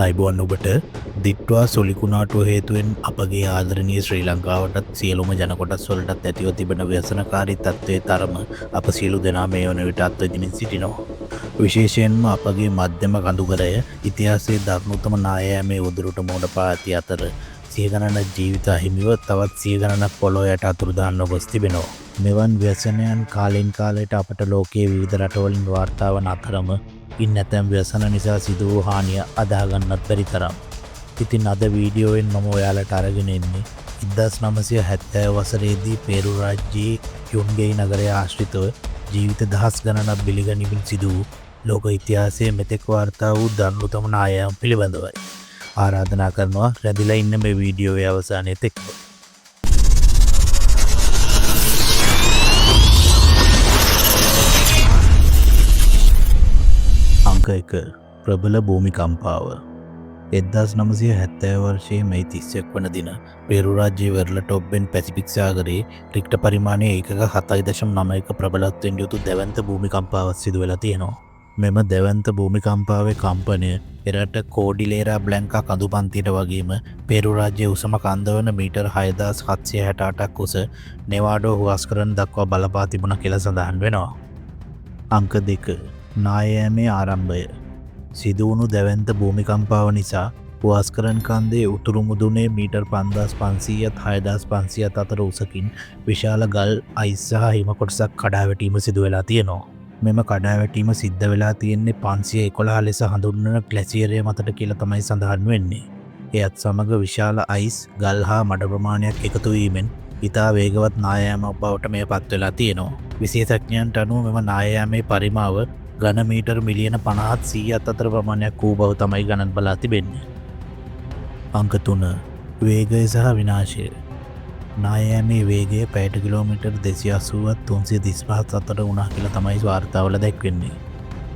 අයිබෝන් ඔබට දිට්වා සොලිකුණාටුව හේතුවෙන් අපගේ ආදරණීය ශ්‍රී ලංකාවටත් සියලුම ජනකොටස් වලටත් ඇතිව තිබෙන ව්‍යසනකාරී තත්ත්වයේ තරම අප සියලු දෙනා මේ වන විට අත්විඳිමින් සිටිනවා. විශේෂයෙන්ම අපගේ මධ්‍යම කඳුකරය ඉතිහාසයේ දරුණුතම නායෑමේ උදුරට මෝඩ පා ඇති අතර සිය ගණනක් ජීවිත අහිමිව තවත් සිය ගණනක් පොළොව යට අතුරුදහන්ව ගොස් තිබෙනවා. මෙවන් ව්‍යසනයන් කාලෙන් කාලයට අපට ලෝකයේ විවිධ රටවලින් වාර්තා වන අතරම ඉන් ඇතැම් ව්‍යසන නිසා සිදු වූ හානිය අදාගන්නත් බැරි තරම්. ඉතින් අද වීඩියෝවෙන් මම ඔයාලට අරගෙන එන්නේ 1970 වසරේදී පේරු රාජ්‍යයේ යුන්ගෙයි නගරය ආශ්‍රිතව ජීවිත දහස් ගණනක් බිලිගනිමින් සිදු වූ ලෝක ඉතිහාසයේ මෙතෙක් වාර්තා වූ දරුණුතම නායෑම් පිළිබඳවයි. ආරාධනා කරනවා රැඳිලා ඉන්න මේ වීඩියෝවේ අවසානයේ තෙක්ම. අංක 1 ප්‍රබල භූමිකම්පාව 1970 වර්ෂයේ මැයි 31 වන දින පේරු රාජ්‍යයේ වෙරළටොප්පෙන් පැසිෆික් සාගරයේ රික්ටර් පරිමාණය ඒකක 7.9ක ප්‍රබලත්වයෙන් යුතු දැවැන්ත භූමිකම්පාවක් සිදු වෙලා තියෙනවා. මෙම දැවැන්ත භූමිකම්පාවේ කම්පනය එරට කෝඩිලේරා බ්ලැන්කා කඳු පන්තියට වගේම පේරු රාජ්‍යයේ උසම කන්ද වන මීටර් 6768ක් උස නෙවාඩෝ හුවස්කරන් දක්වා බලපා තිබුණා කියලා සඳහන් වෙනවා. අංක 2 නායෑමේ ආරම්භය සිදුවුණු දැවැන්ත භූමිකම්පාව නිසා හුවස්කරන් කන්දේ උතුරු මුදුනේ මීටර් 5500ත් 6500ත් අතර උසකින් විශාල ගල් අයිස් සහ හිම කොටසක් කඩාවැටීම සිදු වෙලා තියෙනවා. මෙම කඩාවැටීම සිද්ධ වෙලා තියෙන්නේ 511 ලෙස හඳුන්වන ග්ලැසියරය මතට කියලා තමයි සඳහන් වෙන්නේ. එයත් සමග විශාල අයිස් ගල් හා මඩ ප්‍රමාණයක් එකතු වීමෙන් ඉතා වේගවත් නායෑමක් බවට මෙය පත් වෙලා තියෙනවා. විශේෂඥයන්ට අනුව මෙම නායෑමේ පරිමාව ඝන මීටර් මිලියන 50ත් 100ත් අතර ප්‍රමාණයක් වූ බව තමයි ගණන් බලා තිබෙන්නේ. අංක 3 වේගය සහ විනාශය. නායෑමේ වේගය පැයට කිලෝමීටර් 280ත් 335ත් අතර වුණා කියලා තමයි වාර්තාවල දැක්වෙන්නේ.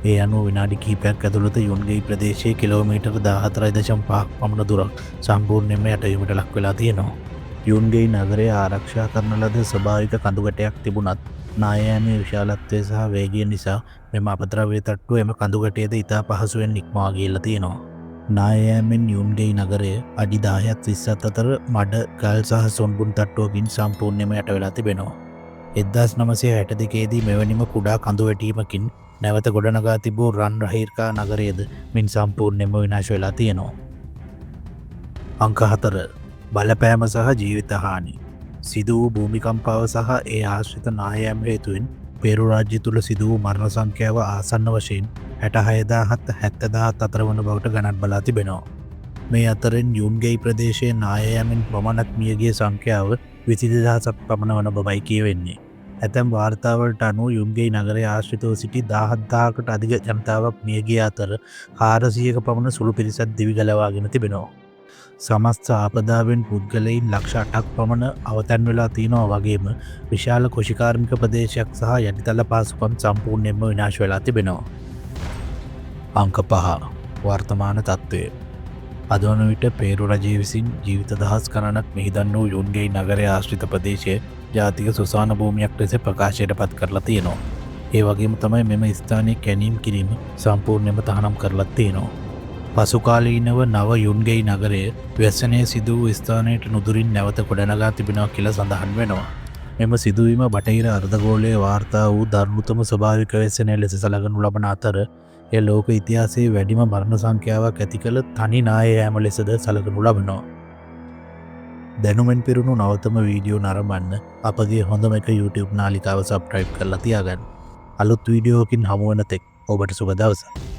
ඒ අනුව විනාඩි කිහිපයක් ඇතුළත යුන්ගෙයි ප්‍රදේශයේ කිලෝමීටර් 14.5ක් පමණ දුරක් සම්පූර්ණයෙන්ම යටවීමට ලක් වෙලා තියෙනවා. යුන්ගෙයි නගරය ආරක්ෂා කරන ලද ස්වභාවික කඳුගැටයක් තිබුණත් නායෑමේ විශාලත්වය සහ වේගය නිසා මෙම අපද්‍රව්‍ය තට්ටුව එම කඳුගැටයද ඉතා පහසුවෙන් නික්මවා ගියලා තියෙනවා. නායෑමෙන් යුන්ගෙයි නගරය අඩි 10ත් 20ත් අතර මඩ ගල් සහ සොන්බුන් තට්ටුවකින් සම්පූර්ණයෙන්ම යට වෙලා තිබෙනවා. 1962 දී මෙවැනිම කුඩා කඳුවැටීමකින් නැවත ගොඩනගා තිබූ රන් රහීර්කා නගරයද මින් සම්පූර්ණයෙන්ම විනාශ වෙලා තියෙනවා. අංක 4 බලපෑම සහ ජීවිත හානි. සිදු වූ භූමිකම්පාව සහ ඒ ආශ්‍රිත නායෑම් හේතුවෙන් පේරු රාජ්‍ය තුළ සිදු වූ මරණ සංඛ්‍යාව ආසන්න වශයෙන් 66000ත් 70000ත් අතර වන බවට ගණන් බලා තිබෙනවා. මේ අතරින් යුන්ගෙයි ප්‍රදේශයේ නායෑමෙන් පමණක් මියගිය සංඛ්‍යාව 22000ක් පමණ වන බවයි කියවෙන්නේ. ඇතැම් වාර්තාවලට අනුව යුන්ගෙයි නගරයේ ආශ්‍රිතව සිටි 17000කට අධික ජනතාවක් මියගිය අතර 400ක පමණ සුළු පිරිසක් දිවි ගලවාගෙන තිබෙනවා. සමස්ත ආපදාවෙන් පුද්ගලයින් ලක්ෂ 8ක් පමණ අවතැන් වෙලා තියෙනවා වගේම විශාල කෘෂිකාර්මික ප්‍රදේශයක් සහ යටිතල පාසුකම් සම්පූර්ණයෙන්ම විනාශ වෙලා තිබෙනවා. අංක 5 වර්තමාන තත්ත්වය. අද වන විට පේරු රජය විසින් ජීවිත දහස් ගණනක් මිහිදන් වූ යුන්ගෙයි නගරය ආශ්‍රිත ප්‍රදේශය ජාතික සුසාන භූමියක් ලෙස ප්‍රකාශයට පත් කරලා තියෙනවා. ඒ වගේම තමයි මෙම ස්ථානයේ කැණීම් කිරීම සම්පූර්ණයෙන්ම තහනම් කරලා තියෙනවා. පසුකාලීනව නව යුන්ගෙයි නගරය ව්‍යසනය සිදු වූ ස්ථානයට නුදුරින් නැවත ගොඩනගා තිබෙනවා කියලා සඳහන් වෙනවා. මෙම සිදුවීම බටහිර අර්ධගෝලයේ වාර්තා වූ දරුණුතම ස්වභාවික ව්‍යසනය ලෙස සලකනු ලබන අතර එය ලෝක ඉතිහාසයේ වැඩිම මරණ සංඛ්‍යාවක් ඇති කළ තනි නායෑම ලෙසද සලකනු ලබනවා. දැනුමෙන් පිරුණු නවතම වීඩියෝ නරඹන්න අපගේ හොඳම එක YouTube නාලිකාව සබ්ස්ක්‍රයිබ් කරලා තියාගන්න. අලුත් වීඩියෝකින් හමු වන තෙක් ඔබට සුබ දවසක්.